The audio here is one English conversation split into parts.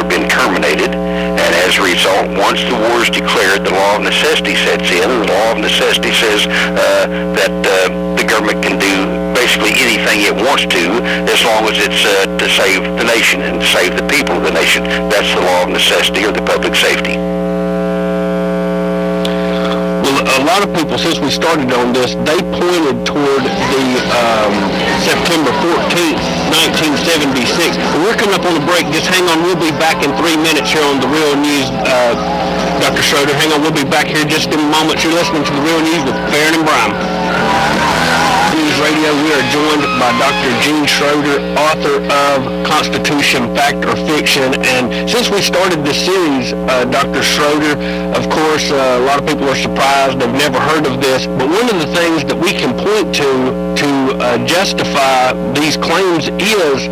been terminated. And as a result, once the war is declared, the law of necessity sets in. And the law of necessity says that the government can do basically anything it wants to, as long as it's to save the nation and to save the people of the nation. That's the law of necessity, or the public safety. Well, a lot of people, since we started on this, they pointed toward the September 14th, 1976. We're coming up on a break. Just hang on. We'll be back in 3 minutes here on The Real News. Dr. Schroeder, hang on. We'll be back here just in a moment. You're listening to The Real News with Farron and Bryan. News Radio. We are joined by Dr. Eugene Schroeder, author of Constitution, Fact or Fiction. And since we started this series, Dr. Schroeder, of course, a lot of people are surprised. They've never heard of this. But one of the things that we can point to justify these claims is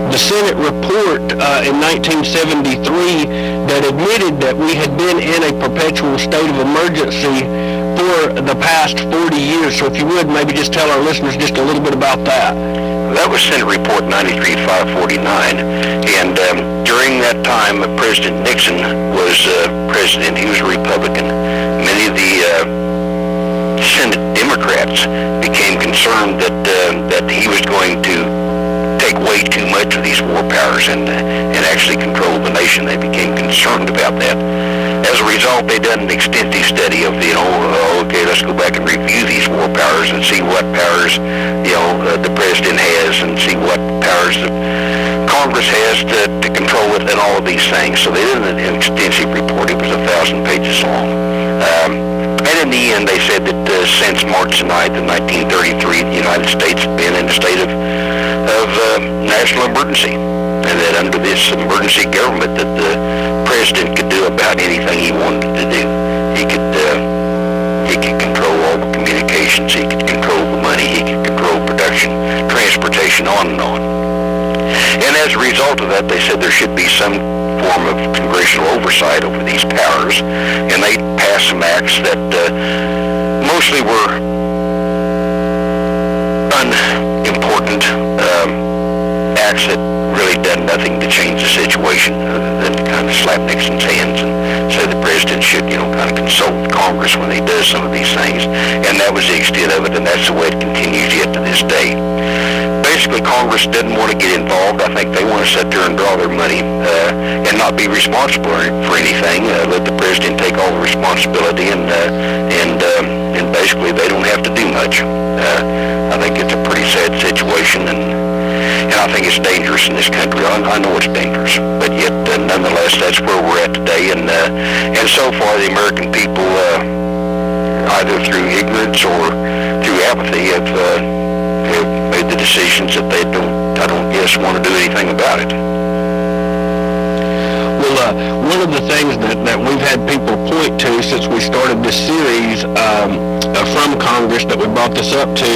the Senate report in 1973 that admitted that we had been in a perpetual state of emergency for the past 40 years. So if you would, maybe just tell our listeners just a little bit about that. That was Senate Report 93-549, and during that time, President Nixon was president. He was a Republican. Many of the Senate Democrats became concerned that he was going to take way too much of these war powers and actually control the nation. They became concerned about that. As a result, they did an extensive study of, okay, let's go back and review these war powers and see what powers, the president has, and see what powers the Congress has to control it, and all of these things. So they did an extensive report. It was 1,000 pages long. And in the end, they said that since March 9th of 1933, the United States had been in a state of national emergency, and that under this emergency government that the president could do about anything he wanted to do. He could control all the communications, he could control the money, he could control production, transportation, on and on. And as a result of that, they said there should be some form of congressional oversight over these powers, and they passed some acts that mostly were unimportant acts that really done nothing to change the situation other than to kind of slap Nixon's hands and say the president should, kind of consult Congress when he does some of these things. And that was the extent of it, and that's the way it continues yet to this day. Basically, Congress didn't want to get involved. I think they want to sit there and draw their money and not be responsible for anything. Let the president take all the responsibility, and basically they don't have to do much. I think it's a pretty sad situation, and I think it's dangerous in this country. I know it's dangerous, but yet nonetheless, that's where we're at today. And so far, the American people, either through ignorance or through apathy, have made the decisions that I don't guess, want to do anything about it. Well, one of the things that we've had people point to since we started this series from Congress that we brought this up to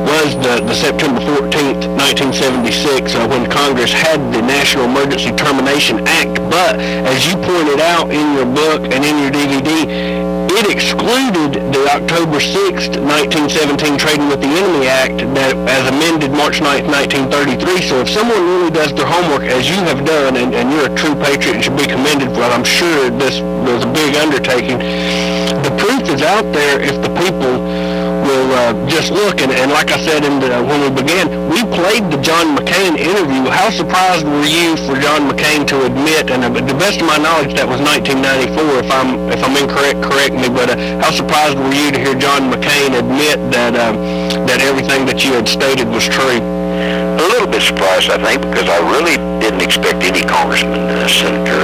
was the September 14th, 1976, when Congress had the National Emergency Termination Act. But as you pointed out in your book and in your DVD, it excluded the October 6th, 1917 Trading with the Enemy Act that as amended March 9th, 1933. So if someone really does their homework, as you have done, and you're a true patriot and should be commended for it, I'm sure this was a big undertaking. The proof is out there if the people will just look. And like I said when we began, we played the John McCain interview. How surprised were you for John McCain to admit, and to the best of my knowledge, that was 1994, if I'm incorrect, correct me, but how surprised were you to hear John McCain admit that everything that you had stated was true? A little bit surprised, I think, because I really didn't expect any congressman, Senator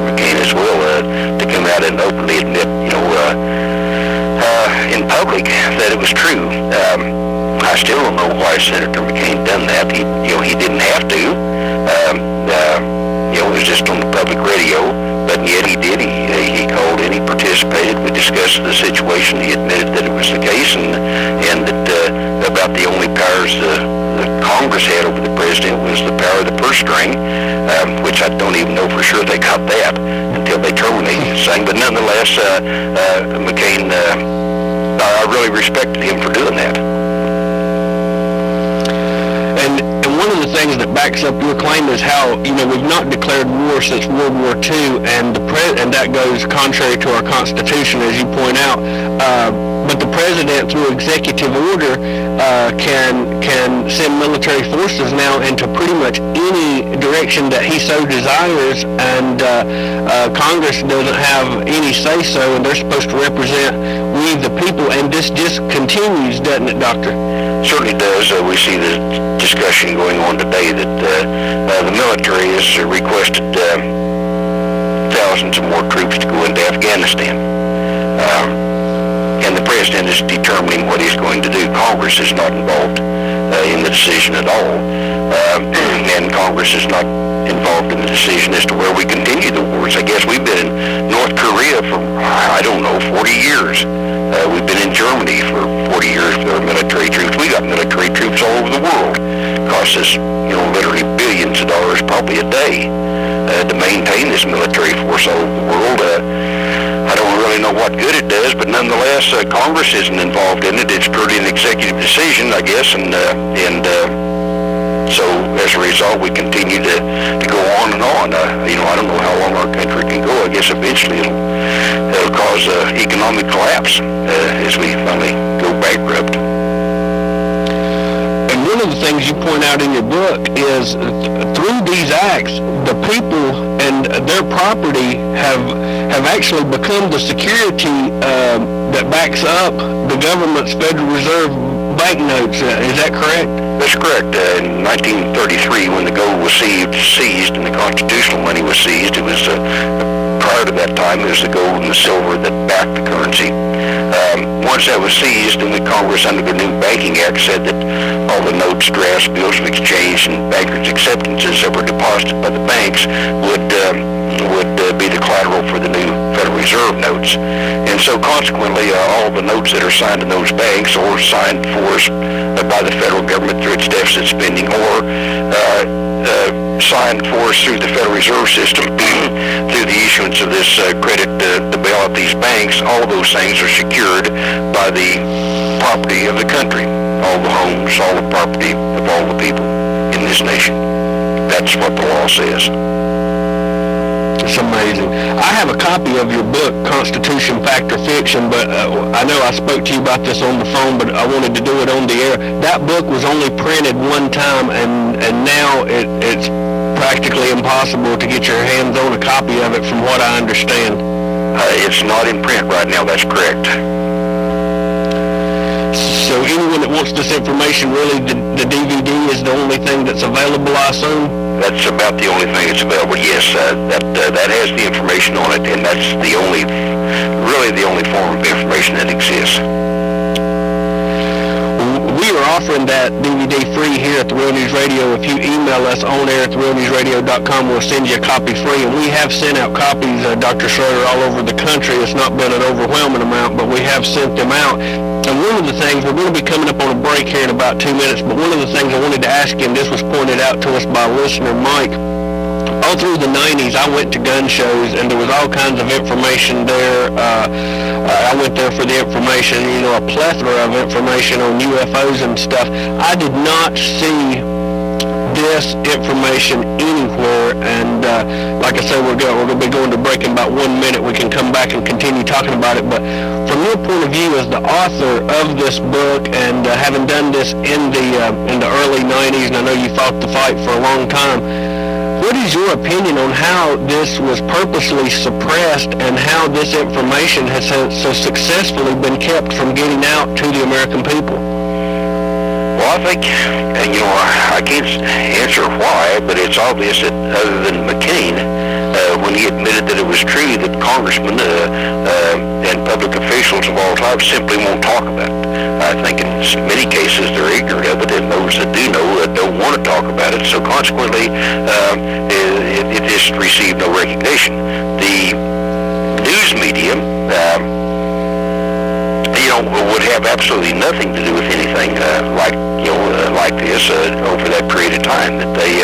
McCain as well, to come out and openly admit, in public that it was true. I still don't know why Senator McCain done that. He didn't have to. It was just on the public radio, but yet he did. He called in, he participated. We discussed the situation. He admitted that it was the case, and that about the only powers the Congress had over the president was the power of the purse string, which I don't even know for sure they got that until they terminated the thing. But nonetheless, McCain, I really respected him for doing that. And one of the things that backs up your claim is how, we've not declared war since World War II, and that goes contrary to our Constitution, as you point out. But the president, through executive order, can send military forces now into pretty much any direction that he so desires, and Congress doesn't have any say-so, and they're supposed to represent we the people, and this just continues, doesn't it, Doctor? Certainly does. We see the discussion going on today that the military has requested thousands of more troops to go into Afghanistan. And the president is determining what he's going to do. Congress is not involved in the decision at all. And Congress is not involved in the decision as to where we continue the wars. I guess we've been in North Korea for, 40 years. We've been in Germany for 40 years with our military troops. We got military troops all over the world. It costs us, literally billions of dollars probably a day to maintain this military force all over the world. I don't really know what good it does, but nonetheless, Congress isn't involved in it. It's purely an executive decision, I guess, and so as a result, we continue to go on and on. I don't know how long our country can go. I guess eventually it'll cause economic collapse as we finally go bankrupt. And one of the things you point out in your book is through these acts, the people and their property have actually become the security that backs up the government's Federal Reserve banknotes. Is that correct? That's correct. In 1933, when the gold was seized and the constitutional money was seized, it was prior to that time, it was the gold and the silver that backed the currency. Once that was seized, then the Congress, under the new Banking Act, said that all the notes, drafts, bills of exchange, and bankers' acceptances that were deposited by the banks would be the collateral for the new Federal Reserve notes. And so consequently, all the notes that are signed in those banks or signed for us by the federal government through its deficit spending, or signed for us through the Federal Reserve System through the issuance of this credit to bail out these banks, all of those things are secured by the property of the country, all the homes, all the property of all the people in this nation. That's what the law says. It's amazing. I have a copy of your book, Constitution, Fact or Fiction, but I know I spoke to you about this on the phone, but I wanted to do it on the air. That book was only printed one time, and now it's practically impossible to get your hands on a copy of it, from what I understand. It's not in print right now, that's correct. So anyone that wants this information, really, the DVD is the only thing that's available, I assume? That's about the only thing that's available. Yes, that has the information on it, and that's really the only form of information that exists. We are offering that DVD free here at the Real News Radio. If you email us on air at therealnewsradio.com, we'll send you a copy free. And we have sent out copies, Dr. Schroeder, all over the country. It's not been an overwhelming amount, but we have sent them out. And one of the things, we're going to be coming up on a break here in about 2 minutes, but one of the things I wanted to ask you, and this was pointed out to us by listener Mike, all through the 90s, I went to gun shows, and there was all kinds of information there. I went there for the information, a plethora of information on UFOs and stuff. I did not see this information anywhere, and like I said, we're going to be going to break in about 1 minute. We can come back and continue talking about it, but from your point of view as the author of this book, and having done this in the early 90s, and I know you fought the fight for a long time, what is your opinion on how this was purposely suppressed and how this information has so successfully been kept from getting out to the American people? Well, I think, I can't answer why, but it's obvious that other than McCain, when he admitted that it was true that congressmen and public officials of all types simply won't talk about it. I think in many cases they're ignorant of it, and those that do know don't want to talk about it, so consequently it just received no recognition. The news media would have absolutely nothing to do with anything like this over that period of time, that they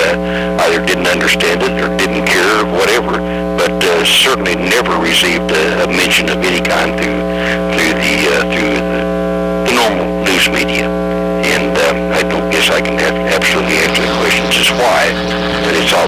either didn't understand it or didn't care or whatever, but certainly never received a mention of any kind through the normal news media. And I don't guess I can absolutely answer the questions is why, but it's all